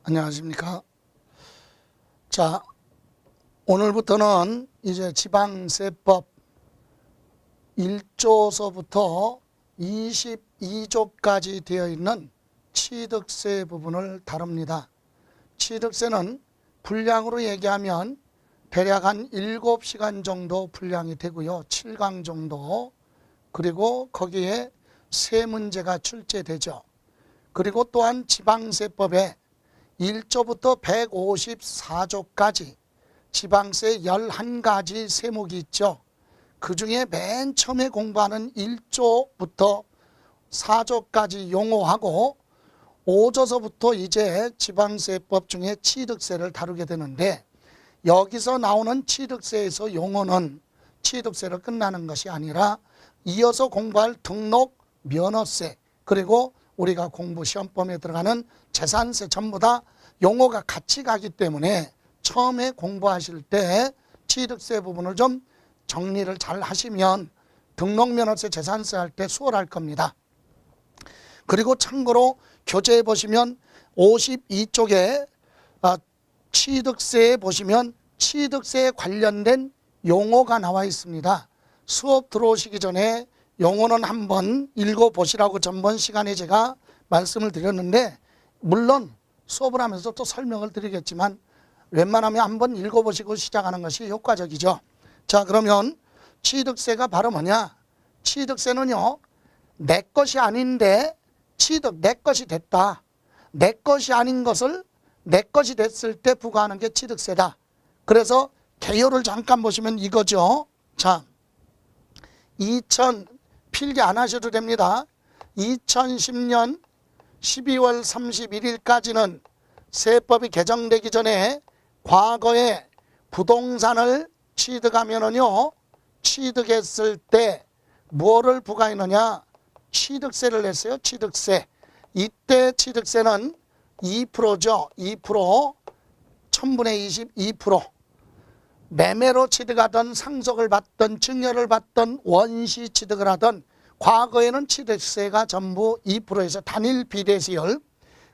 안녕하십니까. 자, 오늘부터는 이제 지방세법 1조서부터 22조까지 되어 있는 취득세 부분을 다룹니다. 취득세는 분량으로 얘기하면 대략 한 7시간 정도 분량이 되고요. 7강 정도. 그리고 거기에 세 문제가 출제되죠. 그리고 또한 지방세법에 1조부터 154조까지 지방세 11가지 세목이 있죠. 그 중에 맨 처음에 공부하는 1조부터 4조까지 용어하고 5조서부터 이제 지방세법 중에 취득세를 다루게 되는데, 여기서 나오는 취득세에서 용어는 취득세로 끝나는 것이 아니라 이어서 공부할 등록, 면허세, 그리고 우리가 공부 시험범위에 들어가는 재산세 전부 다 용어가 같이 가기 때문에 처음에 공부하실 때 취득세 부분을 좀 정리를 잘 하시면 등록면허세, 재산세 할 때 수월할 겁니다. 그리고 참고로 교재에 보시면 52쪽에 취득세에 보시면 취득세에 관련된 용어가 나와 있습니다. 수업 들어오시기 전에 용어는 한번 읽어보시라고 전번 시간에 제가 말씀을 드렸는데, 물론 수업을 하면서 또 설명을 드리겠지만 웬만하면 한번 읽어보시고 시작하는 것이 효과적이죠. 자, 그러면 취득세가 바로 뭐냐? 취득세는요, 내 것이 아닌데 내 것이 됐다. 내 것이 아닌 것을 내 것이 됐을 때 부과하는 게 취득세다. 그래서 개요를 잠깐 보시면 이거죠. 자, 필기 안 하셔도 됩니다. 2010년 12월 31일까지는 세법이 개정되기 전에 과거에 부동산을 취득하면은요, 취득했을 때 뭐를 부과했느냐? 취득세를 냈어요. 취득세. 이때 취득세는 2%죠. 2%, 1000분의 20, 2%. 매매로 취득하던, 상속을 받던, 증여를 받던, 원시 취득을 하던, 과거에는 취득세가 전부 2%에서 단일 비례세율,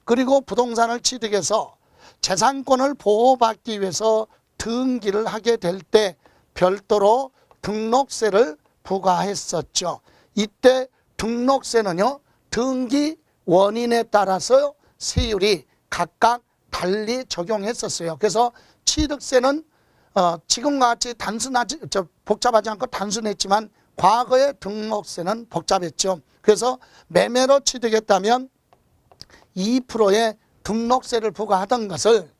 그리고 부동산을 취득해서 재산권을 보호받기 위해서 등기를 하게 될 때 별도로 등록세를 부과했었죠. 이때 등록세는요, 등기 원인에 따라서 세율이 각각 달리 적용했었어요. 그래서 취득세는 지금과 같이 복잡하지 않고 단순했지만 과거의 등록세는 복잡했죠. 그래서 매매로 취득했다면 2%의 등록세를 부과하던 것을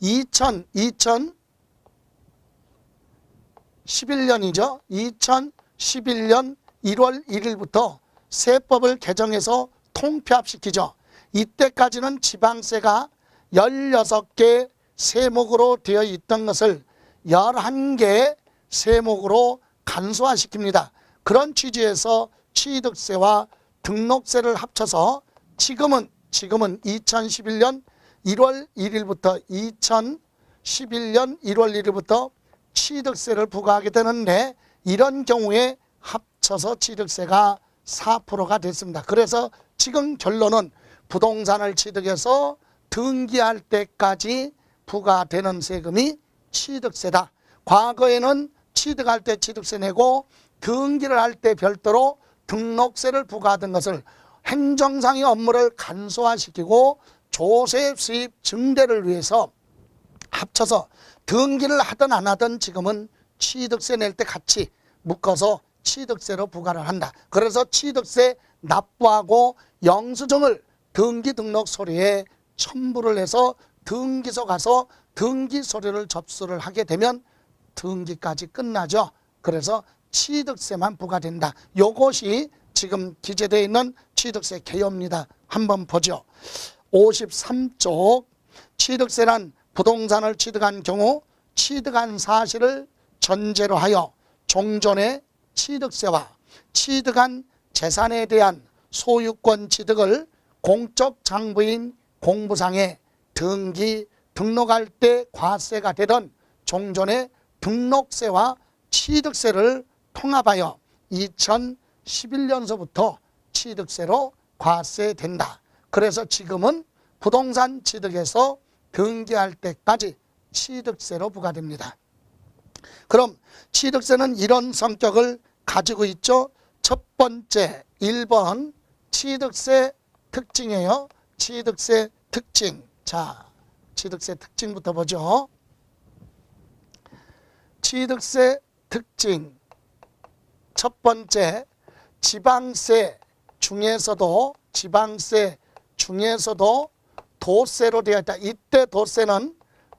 2011년이죠. 2011년 1월 1일부터 세법을 개정해서 통폐합시키죠. 이때까지는 지방세가 16개 세목으로 되어 있던 것을 11개 세목으로 간소화시킵니다. 그런 취지에서 취득세와 등록세를 합쳐서 지금은 2011년 1월 1일부터 2011년 1월 1일부터 취득세를 부과하게 되는데, 이런 경우에 합쳐서 취득세가 4%가 됐습니다. 그래서 지금 결론은 부동산을 취득해서 등기할 때까지 부과되는 세금이 취득세다. 과거에는 취득할 때 취득세 내고 등기를 할 때 별도로 등록세를 부과하던 것을 행정상의 업무를 간소화시키고 조세 수입 증대를 위해서 합쳐서 등기를 하든 안 하든 지금은 취득세 낼 때 같이 묶어서 취득세로 부과를 한다. 그래서 취득세 납부하고 영수증을 등기 등록 서류에 첨부를 해서 등기소 가서 등기 서류를 접수를 하게 되면 등기까지 끝나죠. 그래서 취득세만 부과된다. 이것이 지금 기재되어 있는 취득세 개요입니다. 한번 보죠. 53쪽 취득세란 부동산을 취득한 경우 취득한 사실을 전제로 하여 종전의 취득세와 취득한 재산에 대한 소유권 취득을 공적 장부인 공부상에 등록할 때 과세가 되던 종전의 등록세와 취득세를 통합하여 2011년서부터 취득세로 과세된다. 그래서 지금은 부동산 취득에서 등기할 때까지 취득세로 부과됩니다. 그럼 취득세는 이런 성격을 가지고 있죠. 첫 번째 1번 취득세 특징이에요. 취득세 특징. 자, 취득세 특징부터 보죠. 취득세 특징 첫 번째, 지방세 중에서도 도세로 되어 있다. 이때 도세는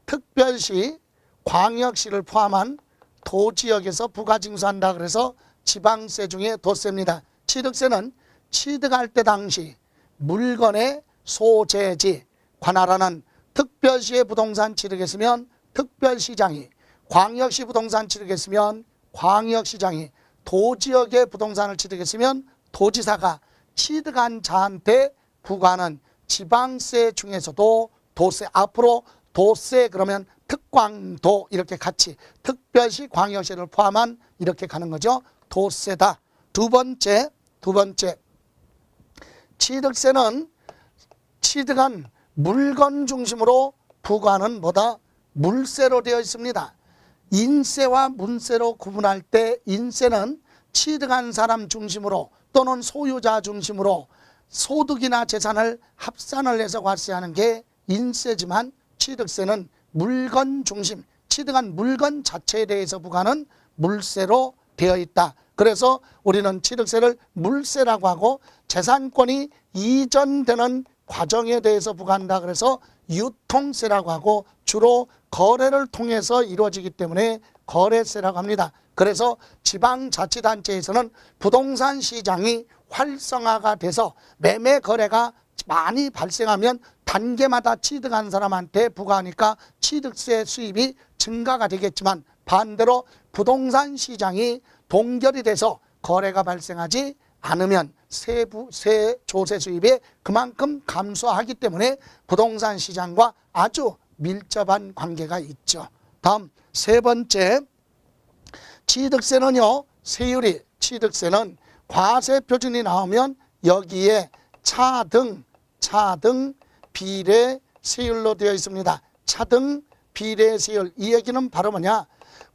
특별시, 광역시를 포함한 도지역에서 부가징수한다. 그래서 지방세 중에 도세입니다. 취득세는 취득할 때 당시 물건의 소재지 관할하는 특별시의 부동산 취득했으면 특별시장이, 광역시 부동산 취득했으면 광역시장이, 도지역의 부동산을 취득했으면 도지사가 취득한 자한테 부과하는 지방세 중에서도 도세, 앞으로 도세 그러면 특광도 이렇게 같이 특별시, 광역시를 포함한 이렇게 가는 거죠. 도세다. 두 번째 취득세는 취득한 물건 중심으로 부과하는 뭐다? 물세로 되어 있습니다. 인세와 문세로 구분할 때 인세는 취득한 사람 중심으로 또는 소유자 중심으로 소득이나 재산을 합산을 해서 과세하는 게 인세지만 취득세는 물건 중심, 취득한 물건 자체에 대해서 부과하는 물세로 되어 있다. 그래서 우리는 취득세를 물세라고 하고 재산권이 이전되는 과정에 대해서 부과한다. 그래서 유통세라고 하고 주로 거래를 통해서 이루어지기 때문에 거래세라고 합니다. 그래서 지방자치단체에서는 부동산 시장이 활성화가 돼서 매매 거래가 많이 발생하면 단계마다 취득한 사람한테 부과하니까 취득세 수입이 증가가 되겠지만 반대로 부동산 시장이 동결이 돼서 거래가 발생하지 않으면 조세 수입이 그만큼 감소하기 때문에 부동산 시장과 아주 밀접한 관계가 있죠. 다음 세 번째, 취득세는요, 세율이, 취득세는 과세 표준이 나오면 여기에 차등 비례 세율로 되어 있습니다. 차등 비례 세율, 이 얘기는 바로 뭐냐?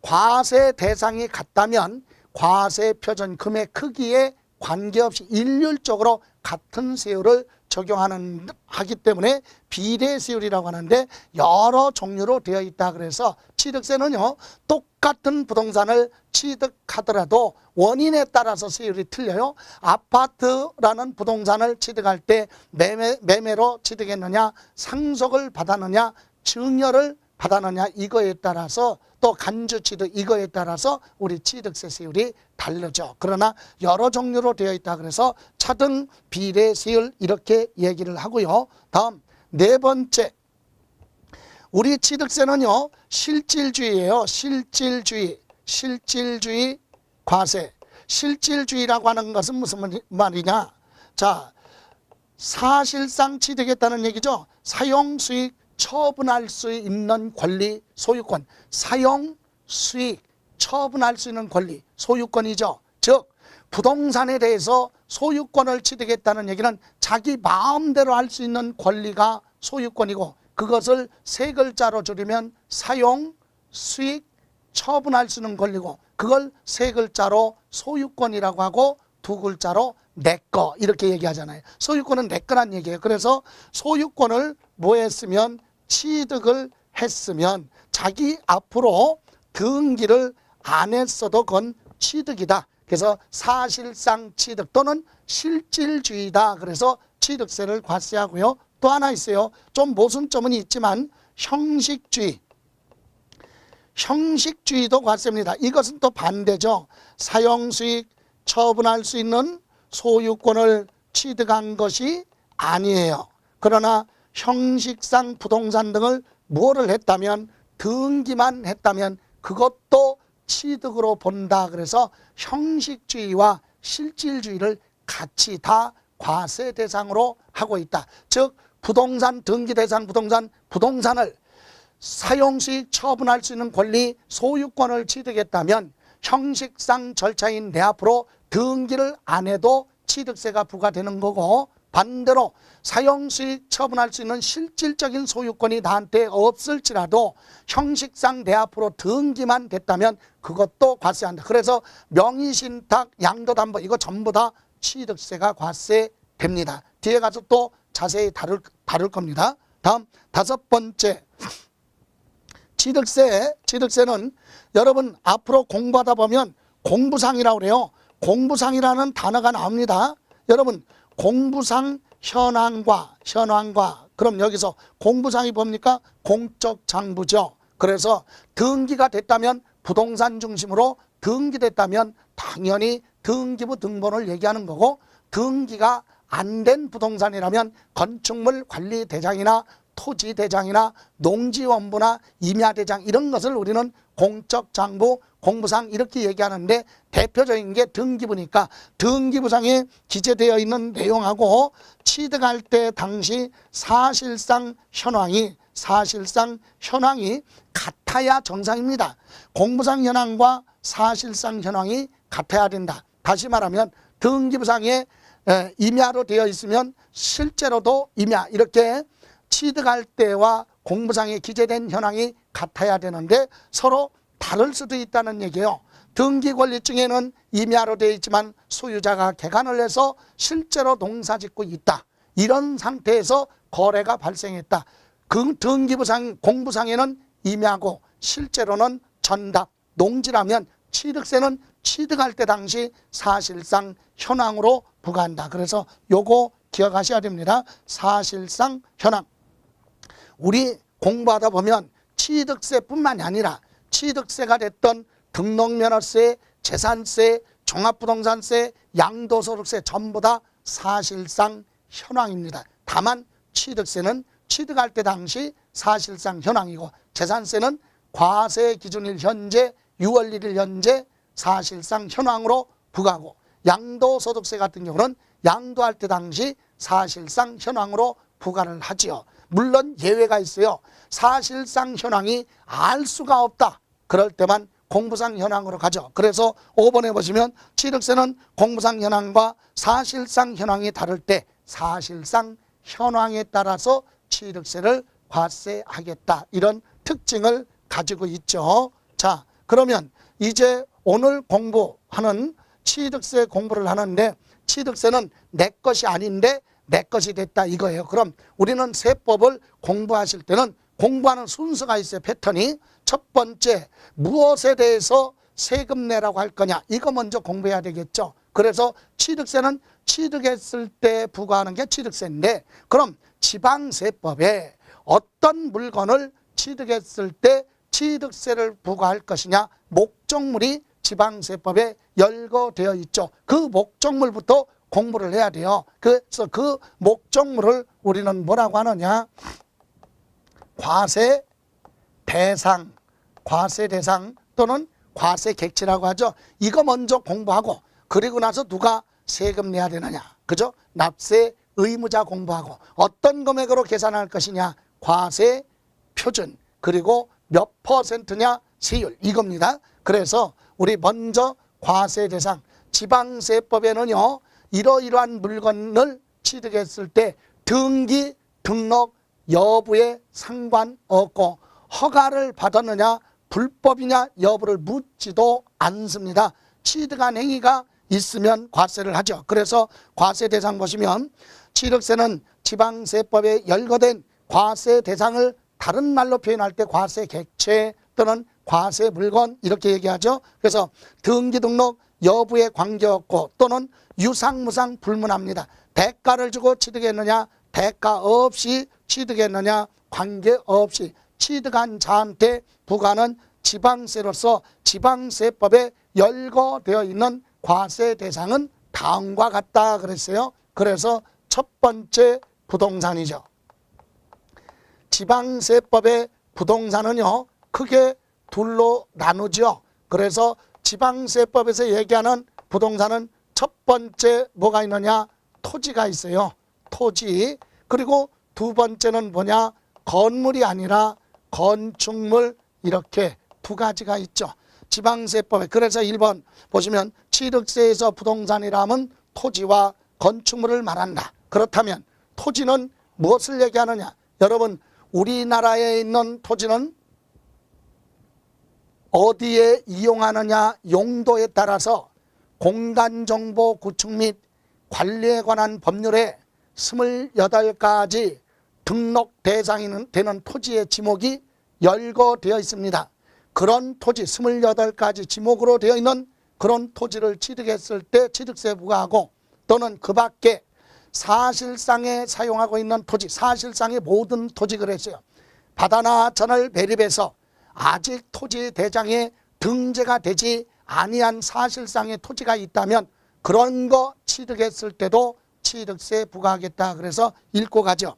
과세 대상이 같다면 과세 표준 금액 크기에 관계없이 일률적으로 같은 세율을 적용하기 때문에 비례세율이라고 하는데 여러 종류로 되어 있다. 그래서 취득세는요, 똑같은 부동산을 취득하더라도 원인에 따라서 세율이 틀려요. 아파트라는 부동산을 취득할 때 매매로 취득했느냐, 상속을 받았느냐, 증여를 받았느냐, 이거에 따라서 또 간주 취득 이거에 따라서 우리 취득세 세율이 다르죠. 그러나 여러 종류로 되어 있다. 그래서 차등 비례 세율 이렇게 얘기를 하고요. 다음 네 번째, 우리 취득세는요, 실질주의예요. 실질주의 과세. 실질주의라고 하는 것은 무슨 말이냐? 자, 사실상 취득했다는 얘기죠. 사용수익 처분할 수 있는 권리, 소유권. 사용, 수익, 처분할 수 있는 권리, 소유권이죠. 즉 부동산에 대해서 소유권을 취득했다는 얘기는 자기 마음대로 할 수 있는 권리가 소유권이고, 그것을 세 글자로 줄이면 사용, 수익, 처분할 수 있는 권리고, 그걸 세 글자로 소유권이라고 하고 두 글자로 내꺼 이렇게 얘기하잖아요. 소유권은 내꺼란 얘기예요. 그래서 소유권을 뭐 했으면, 취득을 했으면 자기 앞으로 등기를 안 했어도 그건 취득이다. 그래서 사실상 취득 또는 실질주의다. 그래서 취득세를 과세하고요. 또 하나 있어요. 좀 모순점은 있지만 형식주의도 과세입니다. 이것은 또 반대죠. 사용수익 처분할 수 있는 소유권을 취득한 것이 아니에요. 그러나 형식상 부동산 등을 뭐를 했다면, 등기만 했다면 그것도 취득으로 본다. 그래서 형식주의와 실질주의를 같이 다 과세 대상으로 하고 있다. 즉 부동산 등기 대상 부동산을 사용수익 처분할 수 있는 권리, 소유권을 취득했다면 형식상 절차인 내 앞으로 등기를 안 해도 취득세가 부과되는 거고, 반대로 사용수익 처분할 수 있는 실질적인 소유권이 나한테 없을지라도 형식상 내 앞으로 등기만 됐다면 그것도 과세한다. 그래서 명의신탁, 양도담보 이거 전부 다 취득세가 과세됩니다. 뒤에 가서 또 자세히 다룰 겁니다. 다음 5번째, 취득세는 여러분 앞으로 공부하다 보면 공부상이라고 그래요. 공부상이라는 단어가 나옵니다. 여러분 공부상 현황과 그럼 여기서 공부상이 뭡니까? 공적 장부죠. 그래서 등기가 됐다면 부동산 중심으로 등기됐다면 당연히 등기부 등본을 얘기하는 거고, 등기가 안 된 부동산이라면 건축물 관리대장이나 토지대장이나 농지원부나 임야대장 이런 것을 우리는 공적장부, 공부상 이렇게 얘기하는데 대표적인 게 등기부니까 등기부상에 기재되어 있는 내용하고 취득할 때 당시 사실상 현황이 같아야 정상입니다. 공부상 현황과 사실상 현황이 같아야 된다. 다시 말하면 등기부상에 임야로 되어 있으면 실제로도 임야 이렇게 취득할 때와 공부상에 기재된 현황이 같아야 되는데 서로 다를 수도 있다는 얘기예요. 등기권리증에는 임야로 되어 있지만 소유자가 개간을 해서 실제로 농사짓고 있다. 이런 상태에서 거래가 발생했다. 그 등기부상, 공부상에는 임야고 실제로는 전답, 농지라면 취득세는 취득할 때 당시 사실상 현황으로 부과한다. 그래서 요거 기억하셔야 됩니다. 사실상 현황. 우리 공부하다 보면 취득세뿐만이 아니라 취득세가 됐던 등록면허세, 재산세, 종합부동산세, 양도소득세 전부 다 사실상 현황입니다. 다만 취득세는 취득할 때 당시 사실상 현황이고 재산세는 과세 기준일 현재 6월 1일 현재 사실상 현황으로 부과하고, 양도소득세 같은 경우는 양도할 때 당시 사실상 현황으로 부과를 하지요. 물론 예외가 있어요. 사실상 현황이 알 수가 없다. 그럴 때만 공부상 현황으로 가죠. 그래서 5번에 보시면 취득세는 공부상 현황과 사실상 현황이 다를 때 사실상 현황에 따라서 취득세를 과세하겠다. 이런 특징을 가지고 있죠. 자, 그러면 이제 오늘 공부하는 취득세 공부를 하는데 취득세는 내 것이 아닌데 내 것이 됐다 이거예요. 그럼 우리는 세법을 공부하실 때는 공부하는 순서가 있어요. 패턴이. 첫 번째, 무엇에 대해서 세금 내라고 할 거냐 이거 먼저 공부해야 되겠죠. 그래서 취득세는 취득했을 때 부과하는 게 취득세인데, 그럼 지방세법에 어떤 물건을 취득했을 때 취득세를 부과할 것이냐, 목적물이 지방세법에 열거되어 있죠. 그 목적물부터 공부를 해야 돼요. 그래서 그 목적물을 우리는 뭐라고 하느냐, 과세 대상 또는 과세 객체라고 하죠. 이거 먼저 공부하고 그리고 나서 누가 세금 내야 되느냐, 그죠? 납세 의무자 공부하고 어떤 금액으로 계산할 것이냐, 과세 표준, 그리고 몇 퍼센트냐 세율 이겁니다. 그래서 우리 먼저 과세 대상, 지방세법에는요 이러이러한 물건을 취득했을 때 등기, 등록 여부에 상관없고 허가를 받았느냐 불법이냐 여부를 묻지도 않습니다. 취득한 행위가 있으면 과세를 하죠. 그래서 과세 대상 보시면 취득세는 지방세법에 열거된 과세 대상을 다른 말로 표현할 때 과세 객체 또는 과세 물건 이렇게 얘기하죠. 그래서 등기 등록 여부에 관계없고 또는 유상무상 불문합니다. 대가를 주고 취득했느냐 대가 없이 취득했느냐 관계없이 취득한 자한테 부과하는 지방세로서 지방세법에 열거되어 있는 과세 대상은 다음과 같다 그랬어요. 그래서 첫 번째 부동산이죠. 지방세법의 부동산은요 크게 둘로 나누죠. 그래서 지방세법에서 얘기하는 부동산은 첫 번째 뭐가 있느냐, 토지가 있어요. 토지. 그리고 두 번째는 뭐냐, 건물이 아니라 건축물, 이렇게 두 가지가 있죠. 지방세법에. 그래서 1번 보시면 취득세에서 부동산이라면 토지와 건축물을 말한다. 그렇다면 토지는 무엇을 얘기하느냐? 여러분, 우리나라에 있는 토지는 어디에 이용하느냐 용도에 따라서 공간정보 구축 및 관리에 관한 법률에 28가지 등록 대상이 되는 토지의 지목이 열거되어 있습니다. 그런 토지 28가지 지목으로 되어 있는 그런 토지를 취득했을 때 취득세 부과하고, 또는 그 밖에 사실상에 사용하고 있는 토지, 사실상의 모든 토지 그랬어요. 바다나 전을 배립해서 아직 토지 대장에 등재가 되지 아니한 사실상의 토지가 있다면 그런 거 취득했을 때도 취득세 부과하겠다. 그래서 읽고 가죠.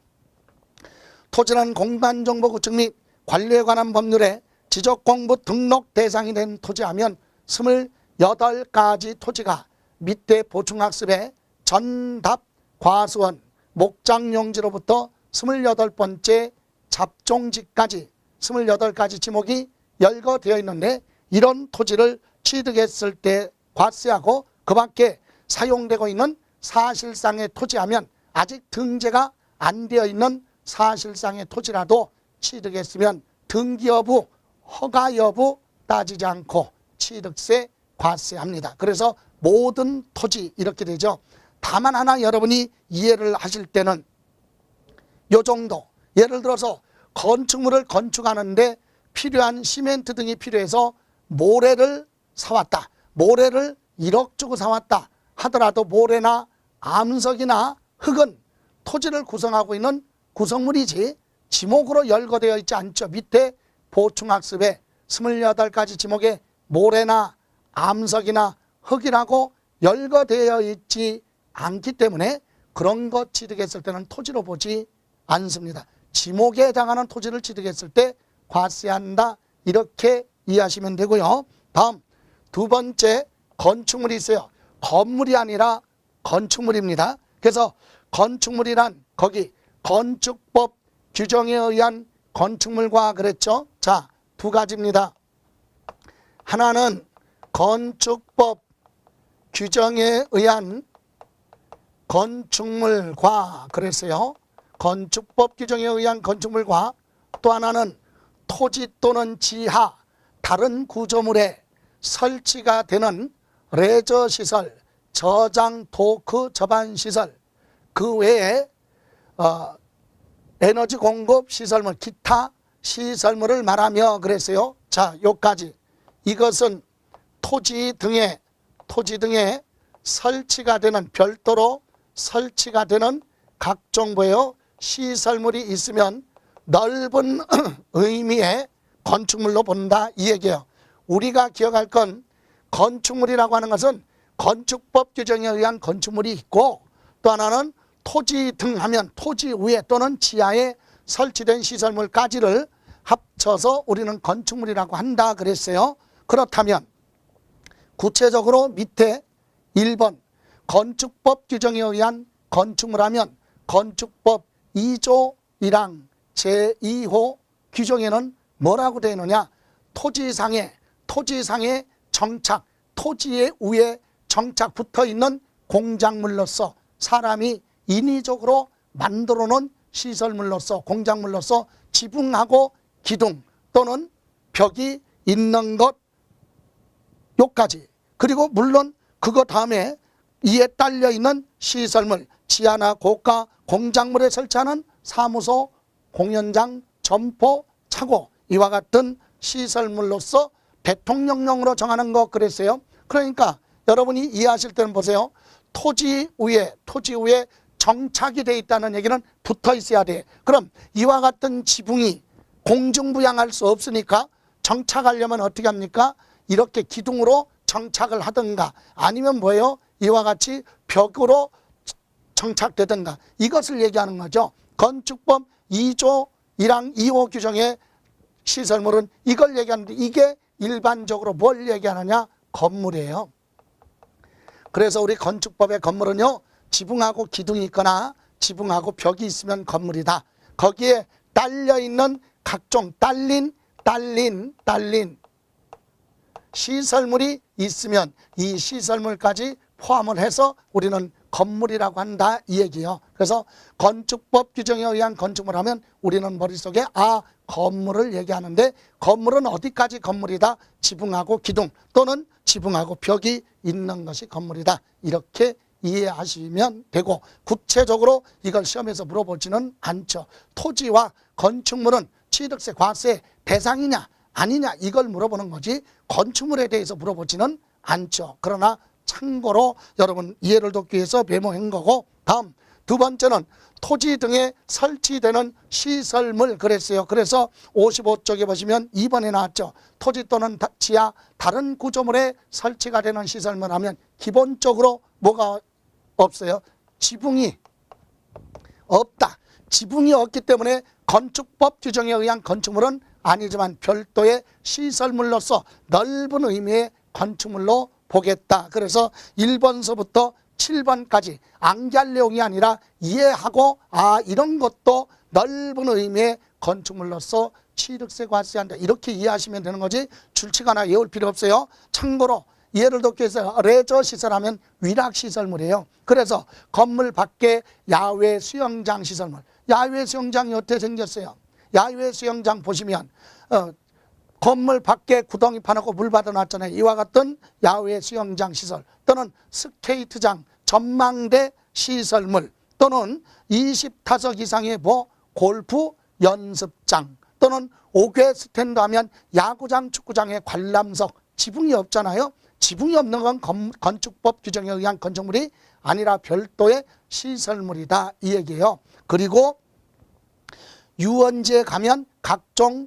토지는 공간정보 구축 및 관리에 관한 법률에 지적공부 등록 대상이 된 토지하면 28가지 토지가 밑에 보충학습에 전답 과수원 목장용지로부터 28번째 잡종지까지 28가지 지목이 열거되어 있는데, 이런 토지를 취득했을 때 과세하고 그 밖에 사용되고 있는 사실상의 토지하면 아직 등재가 안 되어 있는 사실상의 토지라도 취득했으면 등기 여부, 허가 여부 따지지 않고 취득세 과세합니다. 그래서 모든 토지 이렇게 되죠. 다만 하나 여러분이 이해를 하실 때는 요 정도, 예를 들어서 건축물을 건축하는데 필요한 시멘트 등이 필요해서 모래를 사왔다, 모래를 1억 주고 사왔다 하더라도 모래나 암석이나 흙은 토지를 구성하고 있는 구성물이지 지목으로 열거되어 있지 않죠. 밑에 보충학습에 28가지 지목에 모래나 암석이나 흙이라고 열거되어 있지 않기 때문에 그런 것 취득했을 때는 토지로 보지 않습니다. 지목에 해당하는 토지를 취득했을 때 과세한다, 이렇게 이해하시면 되고요. 다음 두 번째, 건축물이 있어요. 건물이 아니라 건축물입니다. 그래서 건축물이란 거기 건축법 규정에 의한 건축물과 그랬죠. 자, 두 가지입니다. 하나는 건축법 규정에 의한 건축물과 그랬어요. 건축법 규정에 의한 건축물과, 또 하나는 토지 또는 지하 다른 구조물에 설치가 되는 레저시설, 저장 토크 접안 시설, 그 외에 에너지 공급 시설물, 기타 시설물을 말하며 그랬어요. 자, 요까지. 이것은 토지 등에 설치가 되는, 별도로 설치가 되는 각종 뭐예요? 시설물이 있으면 넓은 의미의 건축물로 본다, 이 얘기예요. 우리가 기억할 건 건축물이라고 하는 것은 건축법 규정에 의한 건축물이 있고, 또 하나는 토지 등 하면 토지 위에 또는 지하에 설치된 시설물까지를 합쳐서 우리는 건축물이라고 한다 그랬어요. 그렇다면 구체적으로 밑에 1번 건축법 규정에 의한 건축물하면 건축법 2조 1항 제2호 규정에는 뭐라고 되어 있느냐? 토지상에 정착, 토지의 위에 정착 붙어 있는 공작물로서 사람이 인위적으로 만들어 놓은 시설물로서, 공작물로서 지붕하고 기둥 또는 벽이 있는 것, 요까지. 그리고 물론 그거 다음에 이에 딸려 있는 시설물, 지하나 고가 공작물에 설치하는 사무소, 공연장, 점포, 차고, 이와 같은 시설물로서 대통령령으로 정하는 것 그랬어요. 그러니까 여러분이 이해하실 때는 보세요. 토지 위에 정착이 되어 있다는 얘기는 붙어 있어야 돼. 그럼 이와 같은 지붕이 공중부양할 수 없으니까 정착하려면 어떻게 합니까? 이렇게 기둥으로 정착을 하든가, 아니면 뭐예요? 이와 같이 벽으로 정착되든가, 이것을 얘기하는 거죠. 건축법 2조 1항 2호 규정의 시설물은 이걸 얘기하는데, 이게 일반적으로 뭘 얘기하느냐? 건물이에요. 그래서 우리 건축법의 건물은요, 지붕하고 기둥이 있거나 지붕하고 벽이 있으면 건물이다. 거기에 딸려있는 각종 딸린 시설물이 있으면 이 시설물까지 포함을 해서 우리는 건물이라고 한다 이 얘기예요. 그래서 건축법 규정에 의한 건축물 하면 우리는 머릿속에 건물을 얘기하는데, 건물은 어디까지 건물이다? 지붕하고 기둥 또는 지붕하고 벽이 있는 것이 건물이다, 이렇게 이해하시면 되고, 구체적으로 이걸 시험에서 물어보지는 않죠. 토지와 건축물은 취득세, 과세 대상이냐 아니냐 이걸 물어보는 거지 건축물에 대해서 물어보지는 않죠. 그러나 참고로 여러분 이해를 돕기 위해서 메모한 거고, 다음 두 번째는 토지 등에 설치되는 시설물 그랬어요. 그래서 55쪽에 보시면 2번에 나왔죠. 토지 또는 지하 다른 구조물에 설치가 되는 시설물 하면 기본적으로 뭐가 없어요? 지붕이 없다. 지붕이 없기 때문에 건축법 규정에 의한 건축물은 아니지만 별도의 시설물로서 넓은 의미의 건축물로 보겠다. 그래서 1번서부터 7번까지 암기할 내용이 아니라 이해하고 이런 것도 넓은 의미의 건축물로서 취득세 과세한다, 이렇게 이해하시면 되는 거지 줄치거나 외울 필요 없어요. 참고로 예를 돕기 위해서 레저 시설하면 위락 시설물이에요. 그래서 건물 밖에 야외 수영장 시설물, 야외 수영장이 어떻게 생겼어요? 야외 수영장 보시면 건물 밖에 구덩이 파놓고 물 받아놨잖아요. 이와 같은 야외 수영장 시설 또는 스케이트장, 전망대 시설물 또는 20타석 이상의 골프 연습장 또는 5개 스탠드 하면 야구장, 축구장의 관람석, 지붕이 없잖아요. 지붕이 없는 건 건축법 규정에 의한 건축물이 아니라 별도의 시설물이다 이 얘기예요. 그리고 유원지에 가면 각종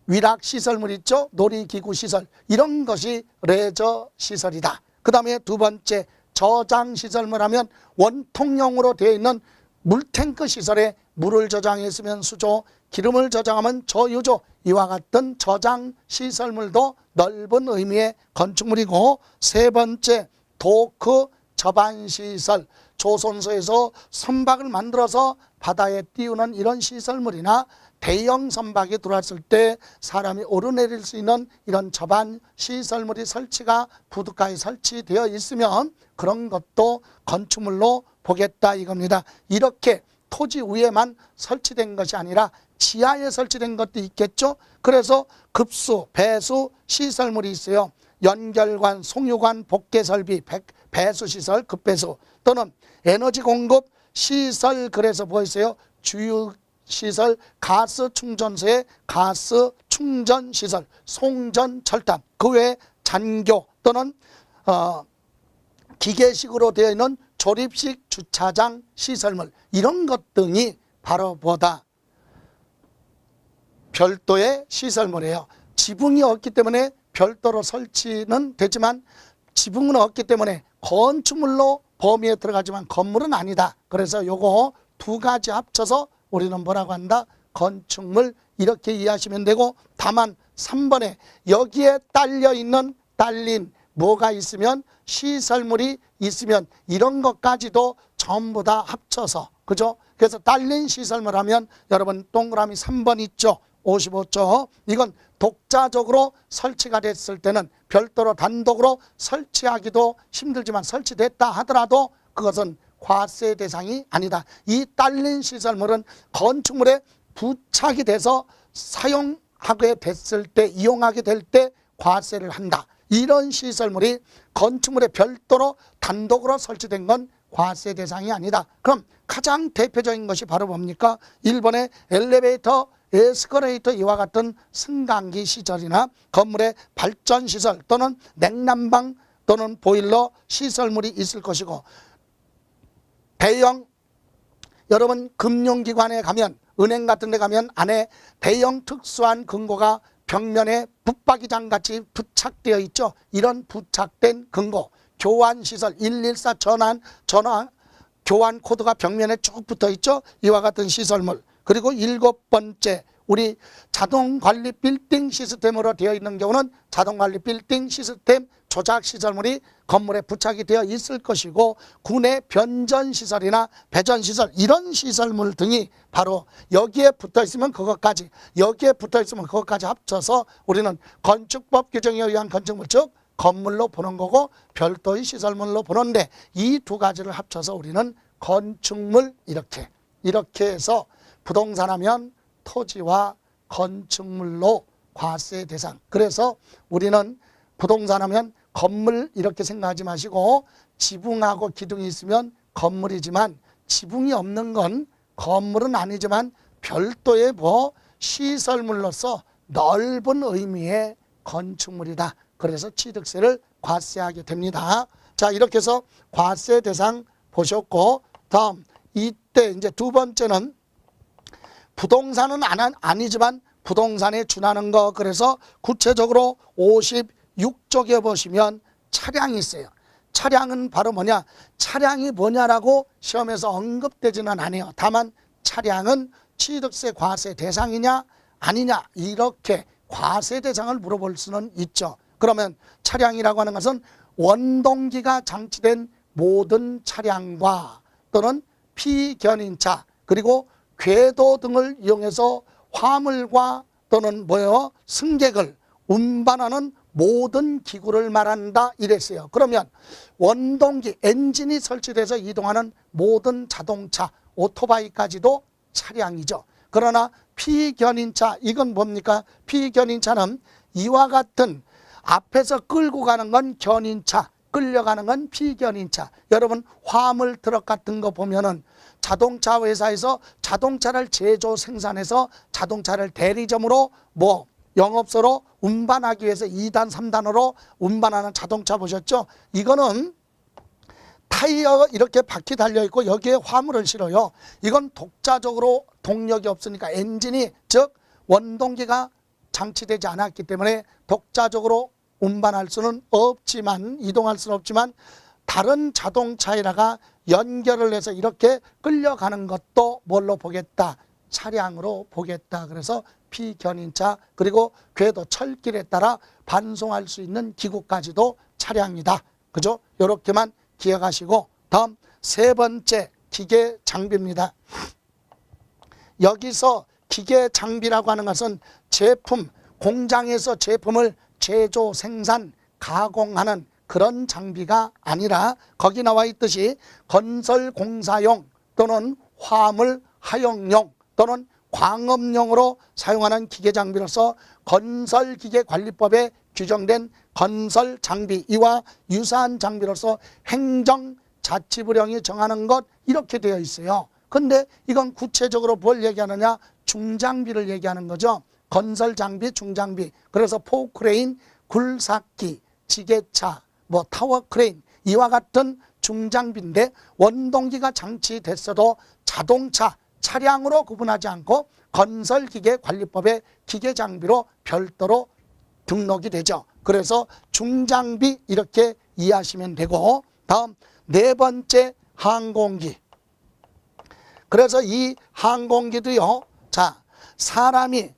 위락시설물 있죠. 놀이기구시설, 이런 것이 레저 시설이다. 그 다음에 두 번째 저장시설물 하면 원통형으로 되어 있는 물탱크 시설에 물을 저장했으면 수조, 기름을 저장하면 저유조, 이와 같은 저장시설물도 넓은 의미의 건축물이고, 세 번째 도크 접안시설, 조선소에서 선박을 만들어서 바다에 띄우는 이런 시설물이나 대형 선박이 들어왔을 때 사람이 오르내릴 수 있는 이런 접안 시설물이 설치가 부둣가에 설치되어 있으면 그런 것도 건축물로 보겠다 이겁니다. 이렇게 토지 위에만 설치된 것이 아니라 지하에 설치된 것도 있겠죠. 그래서 급수, 배수 시설물이 있어요. 연결관, 송유관, 복개설비, 배수시설, 급배수 또는 에너지 공급 시설, 그래서 뭐 있어요? 주유시설, 가스 충전소의 가스 충전시설, 송전, 철탑, 그 외에 잔교 또는 기계식으로 되어 있는 조립식 주차장 시설물, 이런 것 등이 바로 뭐다? 별도의 시설물이에요. 지붕이 없기 때문에 별도로 설치는 되지만 지붕은 없기 때문에 건축물로 범위에 들어가지만 건물은 아니다. 그래서 요거 두 가지 합쳐서 우리는 뭐라고 한다? 건축물, 이렇게 이해하시면 되고, 다만 3번에 여기에 딸린 뭐가 있으면, 시설물이 있으면 이런 것까지도 전부 다 합쳐서, 그죠? 그래서 딸린 시설물 하면 여러분 동그라미 3번 있죠? 55조. 이건 독자적으로 설치가 됐을 때는 별도로 단독으로 설치하기도 힘들지만 설치됐다 하더라도 그것은 과세 대상이 아니다. 이 딸린 시설물은 건축물에 부착이 돼서 사용하게 됐을 때, 이용하게 될 때 과세를 한다. 이런 시설물이 건축물에 별도로 단독으로 설치된 건 과세 대상이 아니다. 그럼 가장 대표적인 것이 바로 뭡니까? 1번의 엘리베이터, 에스컬레이터, 이와 같은 승강기 시설이나 건물의 발전시설 또는 냉난방 또는 보일러 시설물이 있을 것이고, 대형, 여러분 금융기관에 가면, 은행 같은 데 가면 안에 대형 특수한 금고가 벽면에 붙박이장 같이 부착되어 있죠. 이런 부착된 금고, 교환시설, 114 전화 교환 코드가 벽면에 쭉 붙어 있죠. 이와 같은 시설물. 그리고 7번째, 우리 자동관리 빌딩 시스템으로 되어 있는 경우는 자동관리 빌딩 시스템 조작시설물이 건물에 부착이 되어 있을 것이고, 군의 변전시설이나 배전시설, 이런 시설물 등이 바로 여기에 붙어 있으면 그것까지, 여기에 붙어 있으면 그것까지 합쳐서 우리는 건축법 규정에 의한 건축물, 즉 건물로 보는 거고 별도의 시설물로 보는데 이 두 가지를 합쳐서 우리는 건축물 이렇게 해서 부동산 하면 토지와 건축물로 과세 대상. 그래서 우리는 부동산 하면 건물 이렇게 생각하지 마시고 지붕하고 기둥이 있으면 건물이지만 지붕이 없는 건 건물은 아니지만 별도의 시설물로서 넓은 의미의 건축물이다. 그래서 취득세를 과세하게 됩니다. 자, 이렇게 해서 과세 대상 보셨고, 다음 이때 이제 두 번째는 부동산은 아니지만 부동산에 준하는 거. 그래서 구체적으로 56쪽에 보시면 차량이 있어요. 차량은 바로 뭐냐? 차량이 뭐냐라고 시험에서 언급되지는 않아요. 다만 차량은 취득세 과세 대상이냐 아니냐 이렇게 과세 대상을 물어볼 수는 있죠. 그러면 차량이라고 하는 것은 원동기가 장치된 모든 차량과 또는 피견인차 그리고 궤도 등을 이용해서 화물과 또는 승객을 운반하는 모든 기구를 말한다 이랬어요. 그러면 원동기 엔진이 설치돼서 이동하는 모든 자동차 오토바이까지도 차량이죠. 그러나 피견인차 이건 뭡니까? 피견인차는 이와 같은 앞에서 끌고 가는 건 견인차, 끌려가는 건 피견인차. 여러분 화물 트럭 같은 거 보면은 자동차 회사에서 자동차를 제조 생산해서 자동차를 대리점으로 영업소로 운반하기 위해서 2단, 3단으로 운반하는 자동차 보셨죠? 이거는 타이어 이렇게 바퀴 달려있고 여기에 화물을 실어요. 이건 독자적으로 동력이 없으니까 엔진이 즉 원동기가 장치되지 않았기 때문에 독자적으로 운반할 수는 없지만 이동할 수는 없지만 다른 자동차에다가 연결을 해서 이렇게 끌려가는 것도 뭘로 보겠다? 차량으로 보겠다. 그래서 피견인차 그리고 궤도 철길에 따라 반송할 수 있는 기구까지도 차량이다. 그죠? 이렇게만 기억하시고 다음 세 번째 기계 장비입니다. 여기서 기계 장비라고 하는 것은 제품, 공장에서 제품을 제조, 생산, 가공하는 그런 장비가 아니라 거기 나와 있듯이 건설 공사용 또는 화물 하용용 또는 광업용으로 사용하는 기계 장비로서 건설기계관리법에 규정된 건설 장비 이와 유사한 장비로서 행정자치부령이 정하는 것 이렇게 되어 있어요. 근데 이건 구체적으로 뭘 얘기하느냐? 중장비를 얘기하는 거죠. 건설장비, 중장비. 그래서 포크레인, 굴삭기, 지게차, 타워크레인 이와 같은 중장비인데 원동기가 장치됐어도 자동차, 차량으로 구분하지 않고 건설기계관리법의 기계장비로 별도로 등록이 되죠. 그래서 중장비 이렇게 이해하시면 되고 다음 네 번째 항공기. 그래서 이 항공기도요. 자, 사람이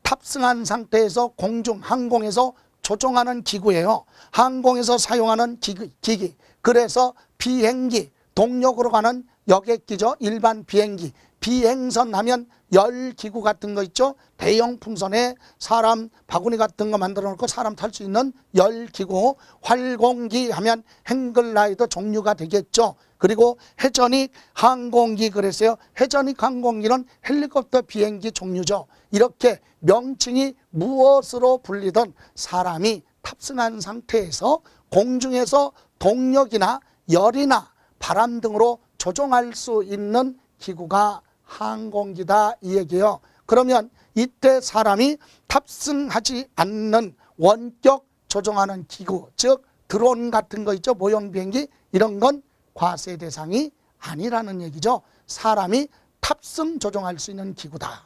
탑승한 상태에서 공중 항공에서 조종하는 기구예요. 항공에서 사용하는 기기. 그래서 비행기, 동력으로 가는 여객기죠. 일반 비행기. 비행선 하면 열기구 같은 거 있죠. 대형 풍선에 사람 바구니 같은 거 만들어 놓고 사람 탈 수 있는 열기구. 활공기 하면 행글라이더 종류가 되겠죠. 그리고 해저닉 항공기 그랬어요. 해저닉 항공기는 헬리콥터 비행기 종류죠. 이렇게 명칭이 무엇으로 불리던 사람이 탑승한 상태에서 공중에서 동력이나 열이나 바람 등으로 조종할 수 있는 기구가 항공기다 이 얘기예요. 그러면 이때 사람이 탑승하지 않는 원격 조종하는 기구, 즉 드론 같은 거 있죠. 모형 비행기 이런 건 과세 대상이 아니라는 얘기죠. 사람이 탑승 조종할 수 있는 기구다.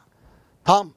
다음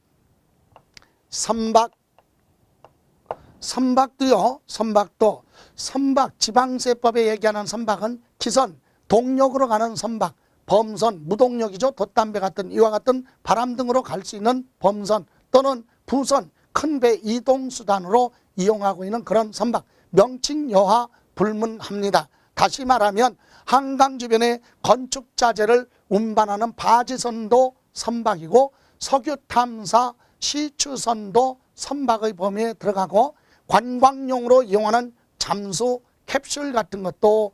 선박도요. 선박 지방세법에 얘기하는 선박은 기선, 동력으로 가는 선박, 범선, 무동력이죠. 돛담배 같은 이와 같은 바람 등으로 갈 수 있는 범선 또는 부선, 큰 배 이동수단으로 이용하고 있는 그런 선박. 명칭 여하 불문합니다. 다시 말하면 한강 주변의 건축자재를 운반하는 바지선도 선박이고 석유탐사 시추선도 선박의 범위에 들어가고 관광용으로 이용하는 잠수 캡슐 같은 것도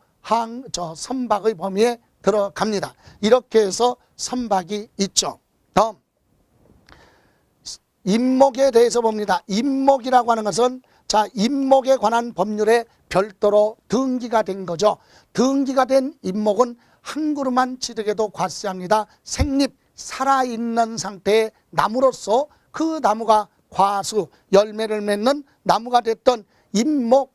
선박의 범위에 들어갑니다. 이렇게 해서 선박이 있죠. 다음 임목에 대해서 봅니다. 임목이라고 하는 것은 임목에 관한 법률에 별도로 등기가 된 거죠. 등기가 된 임목은 한 그루만 취득해도 과세합니다. 생립 살아있는 상태의 나무로서 그 나무가 과수 열매를 맺는 나무가 됐던 임목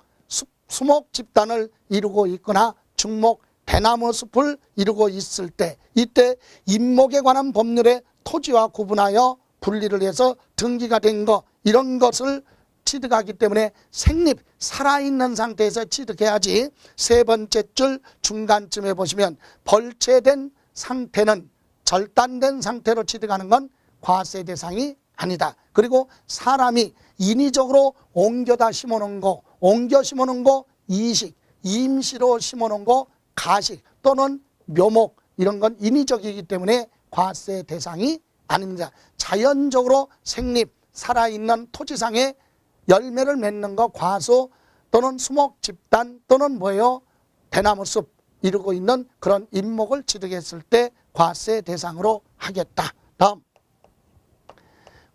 수목 집단을 이루고 있거나 중목 대나무 숲을 이루고 있을 때 이때 임목에 관한 법률에 토지와 구분하여 분리를 해서 등기가 된 거 이런 것을 취득하기 때문에 생립 살아있는 상태에서 취득해야지. 세 번째 줄 중간쯤에 보시면 벌채된 상태는 절단된 상태로 취득하는 건 과세 대상이 아니다. 그리고 사람이 인위적으로 옮겨다 심어놓은 거, 옮겨 심어놓은 거 이식, 임시로 심어놓은 거 가식 또는 묘목 이런 건 인위적이기 때문에 과세 대상이 아닙니다. 자연적으로 생립 살아있는 토지상에 열매를 맺는 거 과수 또는 수목 집단 또는 뭐예요? 대나무숲 이루고 있는 그런 임목을 취득했을 때 과세 대상으로 하겠다. 다음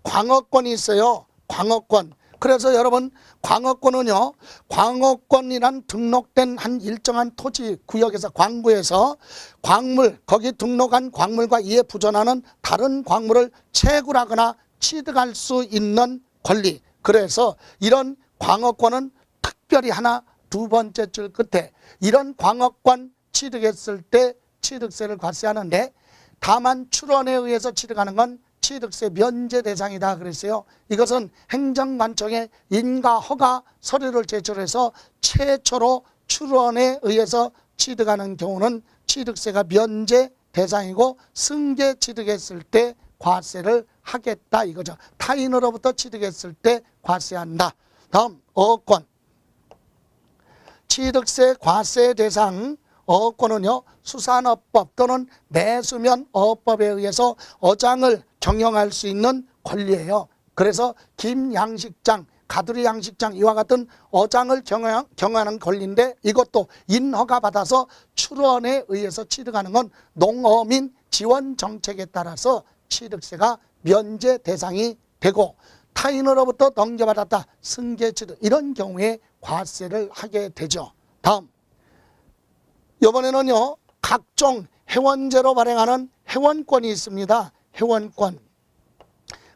광어권이 있어요. 광어권. 그래서 여러분 광어권은요, 광어권이란 등록된 한 일정한 토지 구역에서 광구에서 광물 거기 등록한 광물과 이에 부존하는 다른 광물을 채굴하거나 취득할 수 있는 권리. 그래서 이런 광어권은 특별히 하나 두 번째 줄 끝에 이런 광어권 취득했을 때 취득세를 과세하는데 다만 출원에 의해서 취득하는 건 취득세 면제 대상이다 그랬어요. 이것은 행정관청에 인가 허가 서류를 제출해서 최초로 출원에 의해서 취득하는 경우는 취득세가 면제 대상이고 승계 취득했을 때 과세를 하겠다 이거죠. 타인으로부터 취득했을 때 과세한다. 다음 어권. 취득세 과세 대상 어권은요, 수산어법 또는 내수면 어법에 의해서 어장을 경영할 수 있는 권리예요. 그래서 김양식장, 가두리 양식장 이와 같은 어장을 경영하는 권리인데 이것도 인허가 받아서 출원에 의해서 취득하는 건 농어민 지원 정책에 따라서 취득세가 면제 대상이 되고 타인으로부터 넘겨받았다 승계 취득 이런 경우에 과세를 하게 되죠. 다음 이번에는요, 각종 회원제로 발행하는 회원권이 있습니다. 회원권.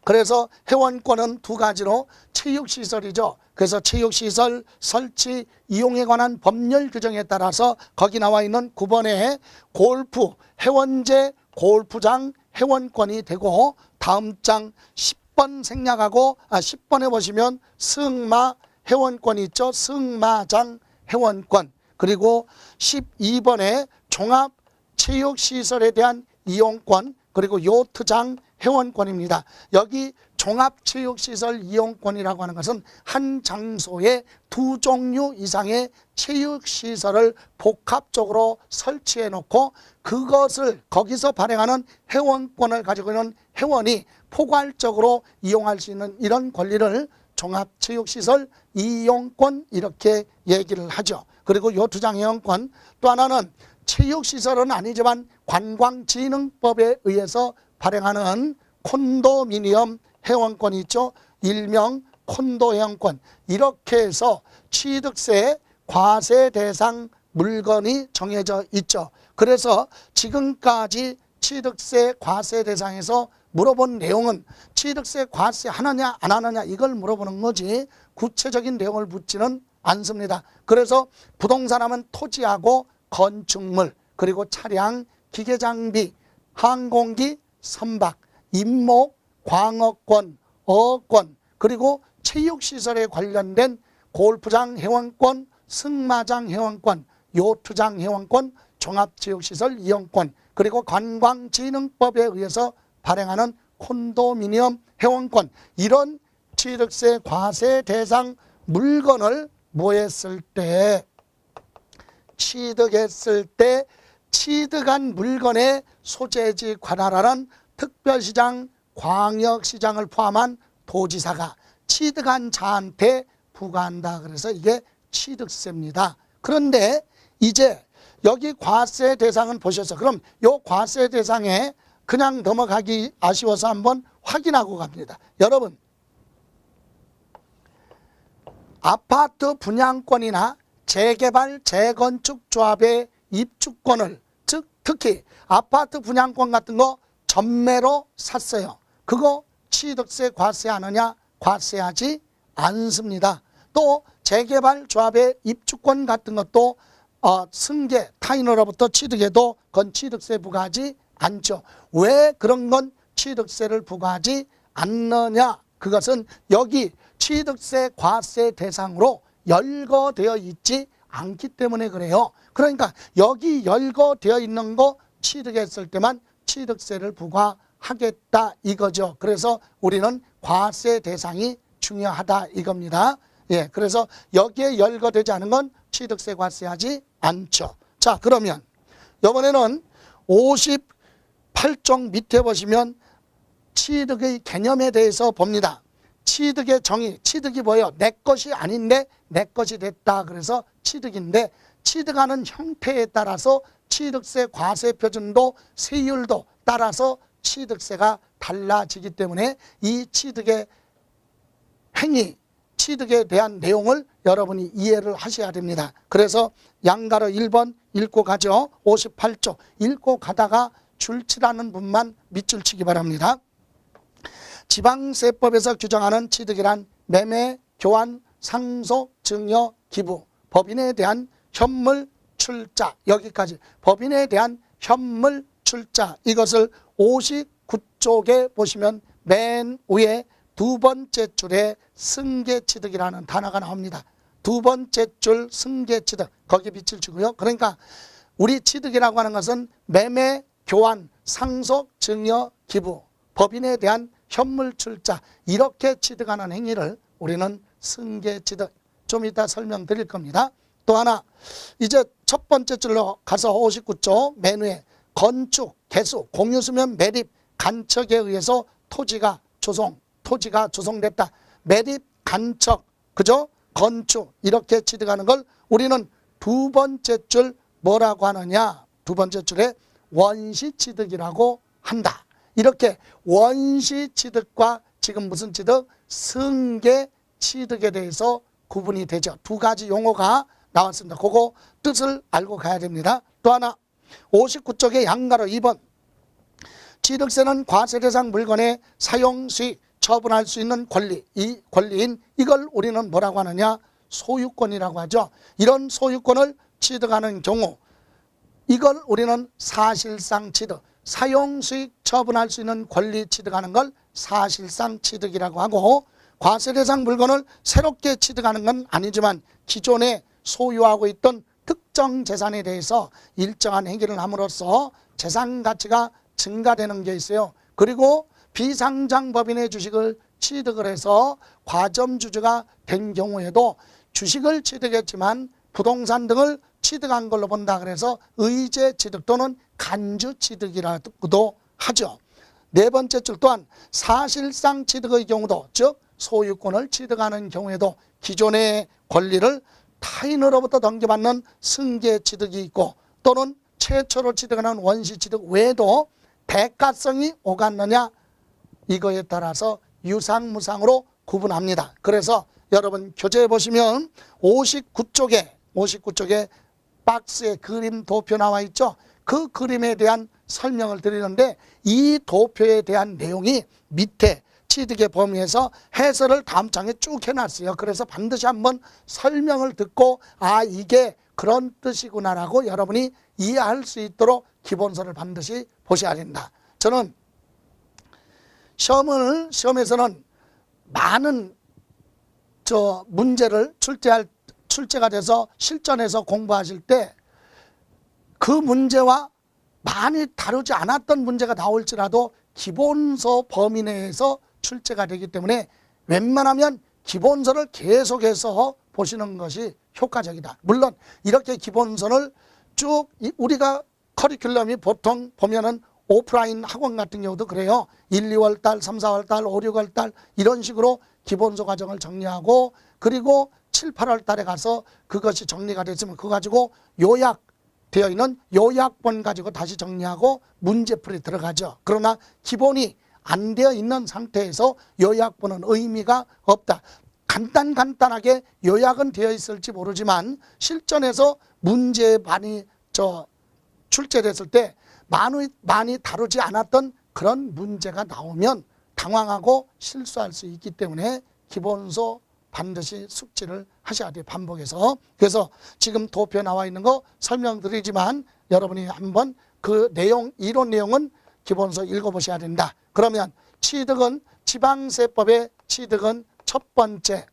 그래서 회원권은 두 가지로 체육시설이죠. 그래서 체육시설 설치 이용에 관한 법률 규정에 따라서 거기 나와 있는 9번에 골프 회원제 골프장 회원권이 되고 다음 장 10번 생략하고 10번에 보시면 승마 회원권이 있죠. 승마장 회원권. 그리고 12번에 종합체육시설에 대한 이용권 그리고 요트장 회원권입니다. 여기 종합체육시설 이용권이라고 하는 것은 한 장소에 두 종류 이상의 체육시설을 복합적으로 설치해 놓고 그것을 거기서 발행하는 회원권을 가지고 있는 회원이 포괄적으로 이용할 수 있는 이런 권리를 종합체육시설 이용권 이렇게 얘기를 하죠. 그리고 요트장 회원권 또 하나는 체육시설은 아니지만 관광진흥법에 의해서 발행하는 콘도미니엄 회원권이 있죠. 일명 콘도 회원권. 이렇게 해서 취득세 과세 대상 물건이 정해져 있죠. 그래서 지금까지 취득세 과세 대상에서 물어본 내용은 취득세 과세 하느냐 안 하느냐 이걸 물어보는 거지 구체적인 내용을 묻지는 않습니다. 그래서 부동산 하면 토지하고 건축물 그리고 차량, 기계장비, 항공기, 선박, 임목, 광어권, 어권 그리고 체육시설에 관련된 골프장 회원권, 승마장 회원권, 요트장 회원권, 종합체육시설 이용권 그리고 관광진흥법에 의해서 발행하는 콘도미니엄 회원권 이런 취득세 과세 대상 물건을 뭐했을 때 취득했을 때 취득한 물건의 소재지 관할하는 특별시장, 광역시장을 포함한 도지사가 취득한 자한테 부과한다. 그래서 이게 취득세입니다. 그런데 이제 여기 과세 대상은 보셔서 그럼 요 과세 대상에 그냥 넘어가기 아쉬워서 한번 확인하고 갑니다. 여러분, 아파트 분양권이나 재개발, 재건축 조합의 입주권을, 즉 특히 아파트 분양권 같은 거 전매로 샀어요. 그거 취득세 과세하느냐? 과세하지 않습니다. 또 재개발 조합의 입주권 같은 것도 승계, 타인으로부터 취득해도 그건 취득세 부과하지 않죠. 왜 그런 건 취득세를 부과하지 않느냐? 그것은 여기 취득세 과세 대상으로 열거되어 있지 않기 때문에 그래요. 그러니까 여기 열거되어 있는 거 취득했을 때만 취득세를 부과하겠다 이거죠. 그래서 우리는 과세 대상이 중요하다 이겁니다. 예, 그래서 여기에 열거되지 않은 건 취득세 과세하지 않죠. 자, 그러면 이번에는 58종 밑에 보시면 취득의 개념에 대해서 봅니다. 취득의 정의, 취득이 뭐예요? 내 것이 아닌데 내 것이 됐다. 그래서 취득인데 취득하는 형태에 따라서 취득세 과세 표준도 세율도 따라서 취득세가 달라지기 때문에 이 취득의 행위, 취득에 대한 내용을 여러분이 이해를 하셔야 됩니다. 그래서 양가로 1번 읽고 가죠. 58조 읽고 가다가 줄치라는 분만 밑줄 치기 바랍니다. 지방세법에서 규정하는 취득이란 매매, 교환, 상속, 증여, 기부, 법인에 대한 현물 출자, 여기까지 법인에 대한 현물 출자, 이것을 59쪽에 보시면 맨 위에 두 번째 줄에 승계취득이라는 단어가 나옵니다. 두 번째 줄 승계취득, 거기에 빛을 주고요. 그러니까 우리 취득이라고 하는 것은 매매, 교환, 상속, 증여, 기부, 법인에 대한 현물 출자, 이렇게 취득하는 행위를 우리는 승계취득, 좀 이따 설명드릴 겁니다. 또 하나, 이제 첫 번째 줄로 가서 59조 맨 위에 건축, 개수, 공유수면 매립, 간척에 의해서 토지가 조성됐다. 매립, 간척, 그죠? 건축, 이렇게 취득하는 걸 우리는 두 번째 줄 뭐라고 하느냐? 두 번째 줄에 원시취득이라고 한다. 이렇게 원시취득과 지금 무슨 취득? 승계취득에 대해서 구분이 되죠. 두 가지 용어가 나왔습니다. 그거 뜻을 알고 가야 됩니다. 또 하나, 59쪽의 양가로 2번 취득세는 과세대상 물건의 사용, 수익, 처분할 수 있는 권리, 이 권리인 이걸 우리는 뭐라고 하느냐? 소유권이라고 하죠. 이런 소유권을 취득하는 경우 이걸 우리는 사실상 취득, 사용, 수익, 처분할 수 있는 권리 취득하는 걸 사실상 취득이라고 하고, 과세대상 물건을 새롭게 취득하는 건 아니지만 기존에 소유하고 있던 특정 재산에 대해서 일정한 행위를 함으로써 재산 가치가 증가되는 게 있어요. 그리고 비상장 법인의 주식을 취득을 해서 과점주주가 된 경우에도 주식을 취득했지만 부동산 등을 취득한 걸로 본다. 그래서 의제 취득 또는 간주 취득이라고도 하죠. 네 번째 줄 또한 사실상 취득의 경우도, 즉 소유권을 취득하는 경우에도 기존의 권리를 타인으로부터 넘겨받는 승계 취득이 있고, 또는 최초로 취득하는 원시 취득 외에도 대가성이 오갔느냐, 이거에 따라서 유상무상으로 구분합니다. 그래서 여러분 교재에 보시면 59쪽에 박스에 그림 도표 나와 있죠. 그 그림에 대한 설명을 드리는데 이 도표에 대한 내용이 밑에 취득의 범위에서 해설을 다음 장에 쭉 해놨어요. 그래서 반드시 한번 설명을 듣고 아 이게 그런 뜻이구나라고 여러분이 이해할 수 있도록 기본서를 반드시 보셔야 된다. 저는 시험에서는 많은 문제를 출제가 돼서 실전에서 공부하실 때 그 문제와 많이 다루지 않았던 문제가 나올지라도 기본서 범위 내에서 출제가 되기 때문에 웬만하면 기본서를 계속해서 보시는 것이 효과적이다. 물론 이렇게 기본서를 쭉 우리가 커리큘럼이 보통 보면은 오프라인 학원 같은 경우도 그래요. 1, 2월 달, 3, 4월 달, 5, 6월 달 이런 식으로 기본서 과정을 정리하고 그리고 7, 8월 달에 가서 그것이 정리가 됐으면 그거 가지고 요약되어 있는 요약본 가지고 다시 정리하고 문제풀이 들어가죠. 그러나 기본이 안 되어 있는 상태에서 요약본은 의미가 없다. 간단하게 요약은 되어 있을지 모르지만 실전에서 문제에 많이 출제됐을 때 많이 다루지 않았던 그런 문제가 나오면 당황하고 실수할 수 있기 때문에 기본서 반드시 숙지를 하셔야 돼요. 반복해서. 그래서 지금 도표에 나와 있는 거 설명드리지만 여러분이 한번 그 내용, 이론 내용은 기본서 읽어보셔야 된다. 그러면 취득은 지방세법의 취득은 첫 번째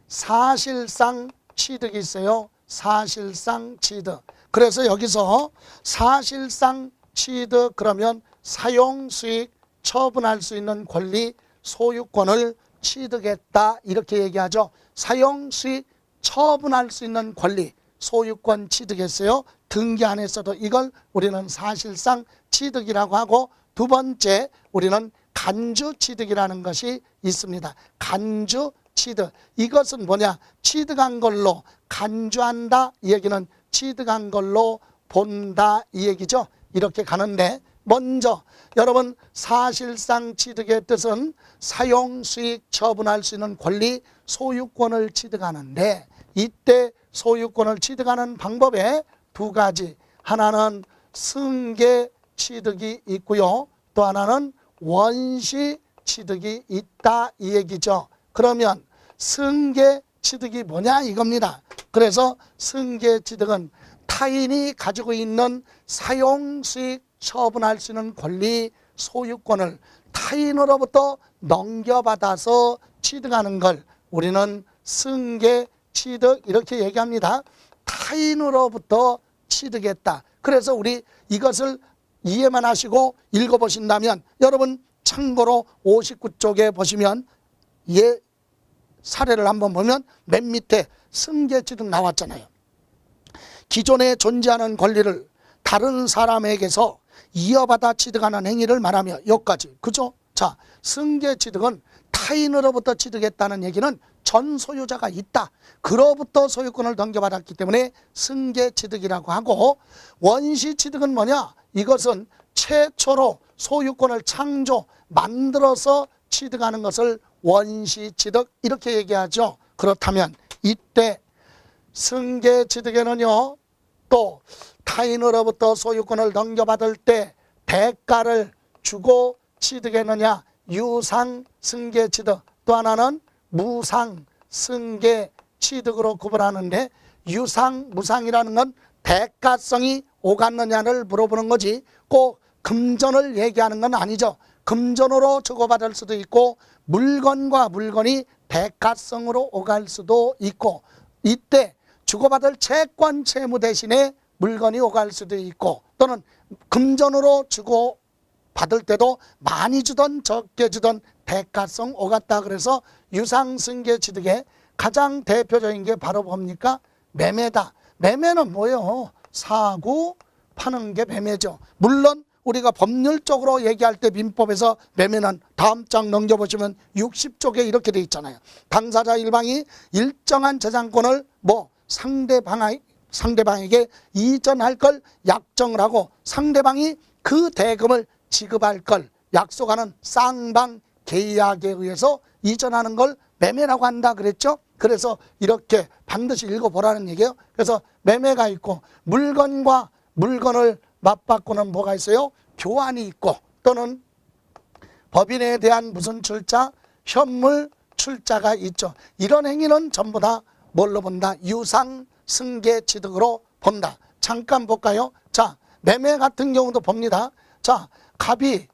사실상 취득이 있어요. 사실상 취득. 그래서 여기서 사실상 취득 그러면 사용수익 처분할 수 있는 권리 소유권을 취득했다 이렇게 얘기하죠. 사용수익 처분할 수 있는 권리 소유권 취득했어요. 등기 안에서도 이걸 우리는 사실상 취득이라고 하고 두 번째 우리는 간주 취득이라는 것이 있습니다. 간주 취득. 이것은 뭐냐? 취득한 걸로 간주한다 이 얘기는 취득한 걸로 본다 이 얘기죠. 이렇게 가는데 먼저 여러분 사실상 취득의 뜻은 사용수익 처분할 수 있는 권리 소유권을 취득하는데 이때 소유권을 취득하는 방법에 두 가지 하나는 승계 취득이 있고요. 또 하나는 원시 취득이 있다 이 얘기죠. 그러면 승계 취득이 뭐냐 이겁니다. 그래서 승계 취득은 타인이 가지고 있는 사용수익 처분할 수 있는 권리 소유권을 타인으로부터 넘겨받아서 취득하는 걸 우리는 승계 취득 이렇게 얘기합니다. 타인으로부터 취득했다. 그래서 우리 이것을 이해만 하시고 읽어보신다면 여러분 참고로 59쪽에 보시면 사례를 한번 보면 맨 밑에 승계 취득 나왔잖아요. 기존에 존재하는 권리를 다른 사람에게서 이어받아 취득하는 행위를 말하며 여기까지. 그죠? 자, 승계 취득은 타인으로부터 취득했다는 얘기는 전 소유자가 있다. 그로부터 소유권을 넘겨받았기 때문에 승계 취득이라고 하고 원시 취득은 뭐냐? 이것은 최초로 소유권을 만들어서 취득하는 것을 원시 취득 이렇게 얘기하죠. 그렇다면 이때 승계 취득에는요. 또 타인으로부터 소유권을 넘겨받을 때 대가를 주고 취득했느냐 유상 승계 취득 또 하나는 무상 승계 취득으로 구분하는데 유상 무상이라는 건 대가성이 오갔느냐를 물어보는 거지 꼭 금전을 얘기하는 건 아니죠. 금전으로 주고받을 수도 있고 물건과 물건이 대가성으로 오갈 수도 있고 이때 주고받을 채권 채무 대신에 물건이 오갈 수도 있고 또는 금전으로 주고받을 때도 많이 주던 적게 주던 대가성 오갔다. 그래서 유상승계 취득의 가장 대표적인 게 바로 뭡니까? 매매다. 매매는 뭐예요? 사고 파는 게 매매죠. 물론 우리가 법률적으로 얘기할 때 민법에서 매매는 다음 장 넘겨보시면 60쪽에 이렇게 돼 있잖아요. 당사자 일방이 일정한 재산권을 상대방에게 이전할 걸 약정을 하고 상대방이 그 대금을 지급할 걸 약속하는 쌍방 계약에 의해서 이전하는 걸 매매라고 한다 그랬죠. 그래서 이렇게 반드시 읽어보라는 얘기예요. 그래서 매매가 있고 물건과 물건을 맞바꾸는 뭐가 있어요? 교환이 있고 또는 법인에 대한 무슨 출자, 현물 출자가 있죠. 이런 행위는 전부 다 뭘로 본다? 유상 승계 취득으로 본다. 잠깐 볼까요? 자, 매매 같은 경우도 봅니다. 자, 갑이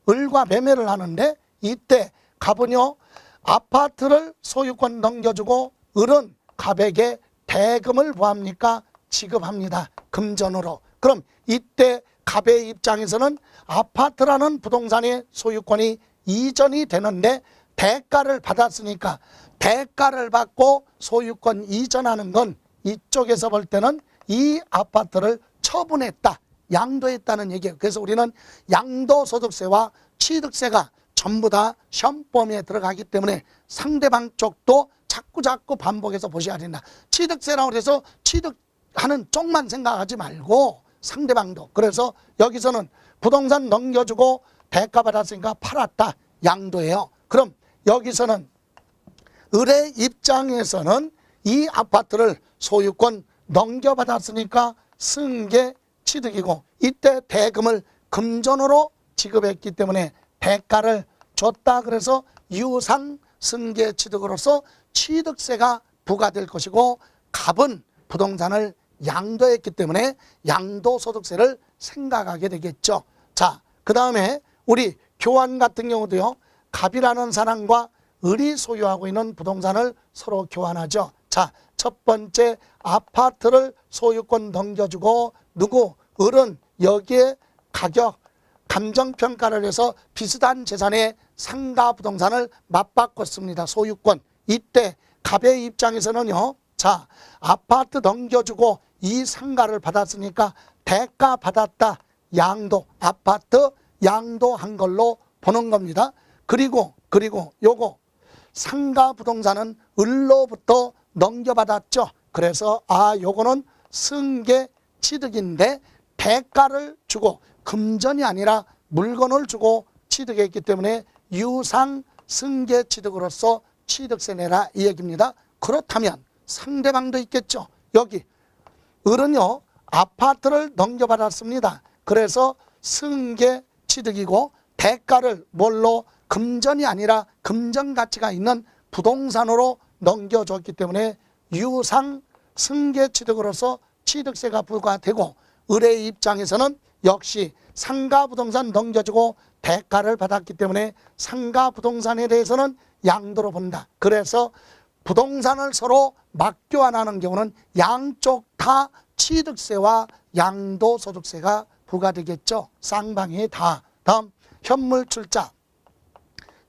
을과 매매를 하는데 이때 갑은요 아파트를 소유권 넘겨주고 을은 갑에게 대금을 뭐합니까? 지급합니다. 금전으로. 그럼 이때 갑의 입장에서는 아파트라는 부동산의 소유권이 이전이 되는데 대가를 받았으니까 대가를 받고 소유권 이전하는 건 이쪽에서 볼 때는 이 아파트를 처분했다. 양도했다는 얘기예요. 그래서 우리는 양도소득세와 취득세가 전부 다 시험 범위에 들어가기 때문에 상대방 쪽도 자꾸 반복해서 보셔야 된다. 취득세라고 해서 취득하는 쪽만 생각하지 말고 상대방도. 그래서 여기서는 부동산 넘겨주고 대가 받았으니까 팔았다. 양도예요. 그럼 여기서는 을의 입장에서는 이 아파트를 소유권 넘겨받았으니까 승계 취득이고 이때 대금을 금전으로 지급했기 때문에 대가를 줬다. 그래서 유상 승계 취득으로서 취득세가 부과될 것이고 갑은 부동산을 양도했기 때문에 양도소득세를 생각하게 되겠죠. 자, 그 다음에 우리 교환 같은 경우도요. 갑이라는 사람과 을이 소유하고 있는 부동산을 서로 교환하죠. 자, 첫 번째 아파트를 소유권 넘겨주고 누구? 을은 여기에 가격 감정평가를 해서 비슷한 재산의 상가 부동산을 맞바꿨습니다. 소유권. 이때 갑의 입장에서는요. 자, 아파트 넘겨주고 이 상가를 받았으니까 대가 받았다. 양도, 아파트 양도한 걸로 보는 겁니다. 그리고 요거 상가 부동산은 을로부터 넘겨받았죠. 그래서 요거는 승계 취득인데 대가를 주고 금전이 아니라 물건을 주고 취득했기 때문에 유상 승계 취득으로서 취득세 내라 이 얘기입니다. 그렇다면 상대방도 있겠죠. 여기 을은요 아파트를 넘겨받았습니다. 그래서 승계 취득이고 대가를 뭘로? 금전이 아니라 금전 가치가 있는 부동산으로 넘겨줬기 때문에 유상 승계 취득으로서 취득세가 부과되고 을의 입장에서는 역시 상가 부동산 넘겨주고 대가를 받았기 때문에 상가 부동산에 대해서는 양도로 본다. 그래서 부동산을 서로 맞교환하는 경우는 양쪽 다 취득세와 양도소득세가 부과되겠죠. 쌍방이 다. 다음 현물출자.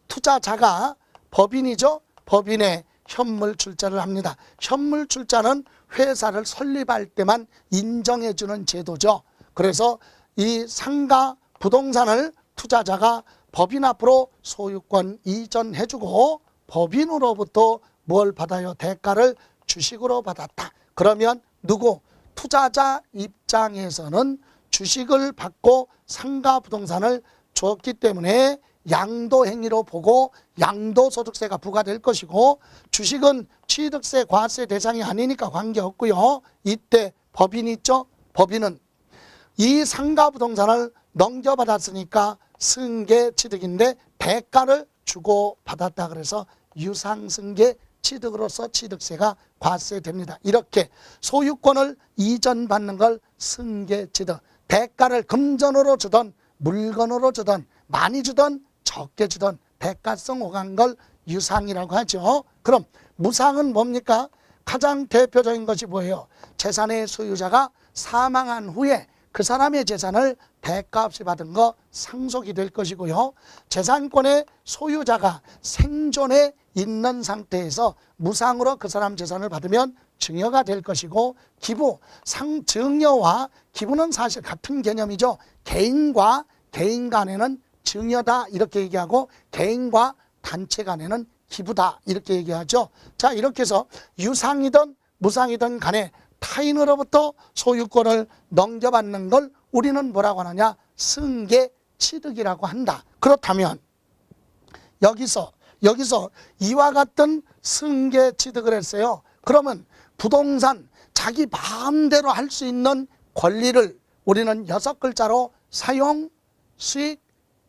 투자자가 법인이죠. 법인의 현물출자를 합니다. 현물출자는 회사를 설립할 때만 인정해주는 제도죠. 그래서 이 상가 부동산을 투자자가 법인 앞으로 소유권 이전해주고 법인으로부터 뭘 받아요? 대가를 주식으로 받았다. 그러면 누구? 투자자 입장에서는 주식을 받고 상가 부동산을 줬기 때문에 양도행위로 보고 양도소득세가 부과될 것이고 주식은 취득세, 과세 대상이 아니니까 관계없고요. 이때 법인이 있죠. 법인은 이 상가 부동산을 넘겨받았으니까 승계 취득인데 대가를 주고 받았다. 그래서 유상승계 취득으로서 취득세가 과세됩니다. 이렇게 소유권을 이전받는 걸 승계 취득, 대가를 금전으로 주던 물건으로 주던 많이 주던 적게 주던 대가성 오간 걸 유상이라고 하죠. 그럼 무상은 뭡니까? 가장 대표적인 것이 뭐예요? 재산의 소유자가 사망한 후에 그 사람의 재산을 대가 없이 받은 거 상속이 될 것이고요. 재산권의 소유자가 생존에 있는 상태에서 무상으로 그 사람 재산을 받으면 증여가 될 것이고 기부, 증여와 기부는 사실 같은 개념이죠. 개인과 개인 간에는 증여다 이렇게 얘기하고 개인과 단체 간에는 기부다 이렇게 얘기하죠. 자, 이렇게 해서 유상이든 무상이든 간에 타인으로부터 소유권을 넘겨받는 걸 우리는 뭐라고 하느냐? 승계 취득이라고 한다. 그렇다면 여기서 이와 같은 승계 취득을 했어요. 그러면 부동산 자기 마음대로 할 수 있는 권리를 우리는 6글자로 사용, 수익,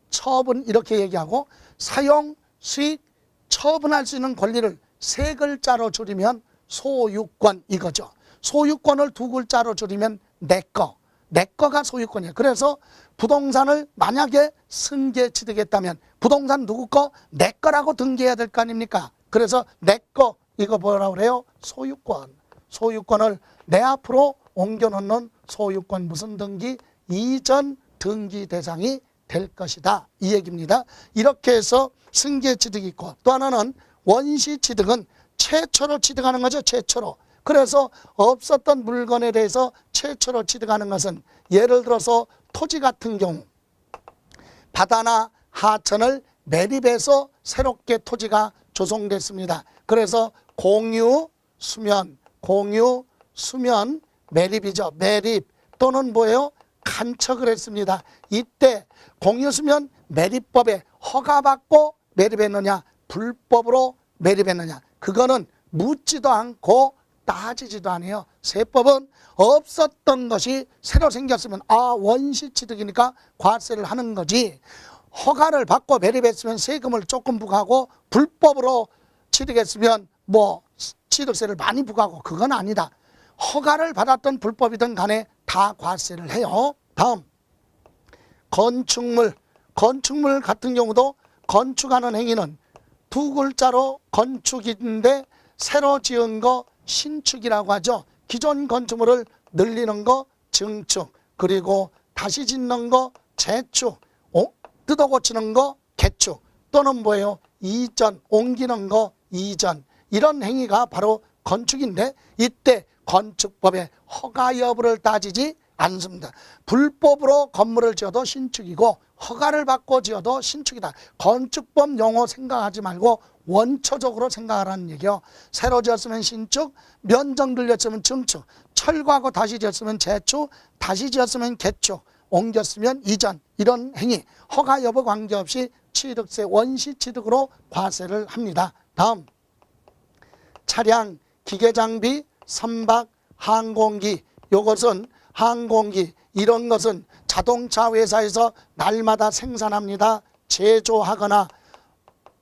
처분 이렇게 얘기하고 사용, 수익, 처분할 수 있는 권리를 3글자로 줄이면 소유권 이거죠. 소유권을 2글자로 줄이면 내거가 소유권이에요. 그래서 부동산을 만약에 승계 취득했다면 부동산 누구 거? 내 거라고 등기해야 될 거 아닙니까? 그래서 내 거 이거 뭐라고 그래요? 소유권. 소유권을 내 앞으로 옮겨놓는 소유권 무슨 등기? 이전 등기 대상이 될 것이다 이 얘기입니다. 이렇게 해서 승계 취득이 있고 또 하나는 원시 취득은 최초로 취득하는 거죠. 최초로. 그래서 없었던 물건에 대해서 최초로 취득하는 것은 예를 들어서 토지 같은 경우 바다나 하천을 매립해서 새롭게 토지가 조성됐습니다. 그래서 공유, 수면, 매립이죠. 매립 또는 뭐예요? 간척을 했습니다. 이때 공유수면 매립법에 허가받고 매립했느냐, 불법으로 매립했느냐, 그거는 묻지도 않고 따지지도 않아요. 세법은 없었던 것이 새로 생겼으면 원시취득이니까 과세를 하는 거지, 허가를 받고 매립했으면 세금을 조금 부과하고 불법으로 취득했으면 뭐 취득세를 많이 부과하고, 그건 아니다. 허가를 받았던 불법이든 간에 다 과세를 해요. 다음, 건축물 같은 경우도 건축하는 행위는 두 글자로 건축인데 새로 지은 거 신축이라고 하죠. 기존 건축물을 늘리는 거 증축, 그리고 다시 짓는 거 재축, 뜯어 고치는 거 개축, 또는 뭐예요? 이전, 옮기는 거 이전. 이런 행위가 바로 건축인데 이때 건축법의 허가 여부를 따지지 않습니다. 불법으로 건물을 지어도 신축이고 허가를 받고 지어도 신축이다. 건축법 용어 생각하지 말고 원초적으로 생각하라는 얘기요. 새로 지었으면 신축, 면적 늘렸으면 증축, 철거하고 다시 지었으면 재축, 다시 지었으면 개축, 옮겼으면 이전. 이런 행위 허가 여부 관계없이 취득세 원시취득으로 과세를 합니다. 다음, 차량, 기계장비, 선박, 항공기. 요것은 항공기, 이런 것은 자동차 회사에서 날마다 생산합니다. 제조하거나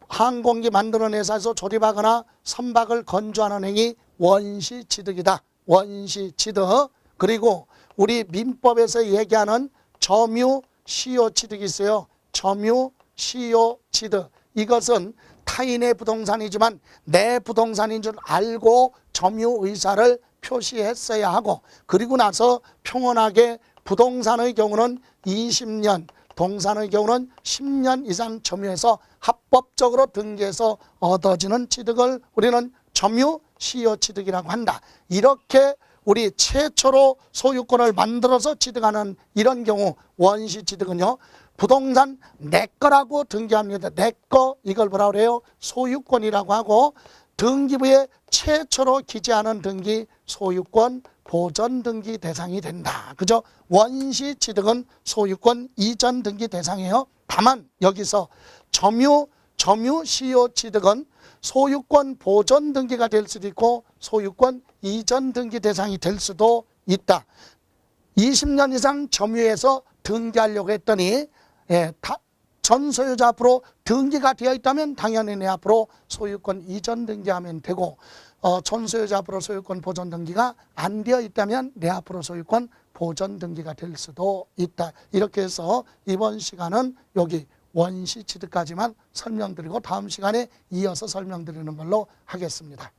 항공기 만드는 회사에서 조립하거나 선박을 건조하는 행위 원시취득이다. 원시취득. 그리고 우리 민법에서 얘기하는 점유 시효취득이 있어요. 점유 시효취득. 이것은 타인의 부동산이지만 내 부동산인 줄 알고 점유 의사를 표시했어야 하고, 그리고 나서 평온하게 부동산의 경우는 20년, 동산의 경우는 10년 이상 점유해서 합법적으로 등기해서 얻어지는 취득을 우리는 점유 시효취득이라고 한다. 이렇게 우리 최초로 소유권을 만들어서 취득하는 이런 경우 원시취득은요, 부동산 내 거라고 등기합니다. 내 거, 이걸 뭐라고 그래요? 소유권이라고 하고, 등기부에 최초로 기재하는 등기 소유권 보전 등기 대상이 된다. 그죠? 원시취득은 소유권 이전 등기 대상이에요. 다만 여기서 점유 시효취득은 소유권 보전 등기가 될 수도 있고 소유권 이전 등기 대상이 될 수도 있다. 20년 이상 점유해서 등기하려고 했더니 전 소유자 앞으로 등기가 되어 있다면 당연히 내 앞으로 소유권 이전 등기하면 되고, 전 소유자 앞으로 소유권 보전 등기가 안 되어 있다면 내 앞으로 소유권 보전 등기가 될 수도 있다. 이렇게 해서 이번 시간은 여기 원시취득까지만 설명드리고 다음 시간에 이어서 설명드리는 걸로 하겠습니다.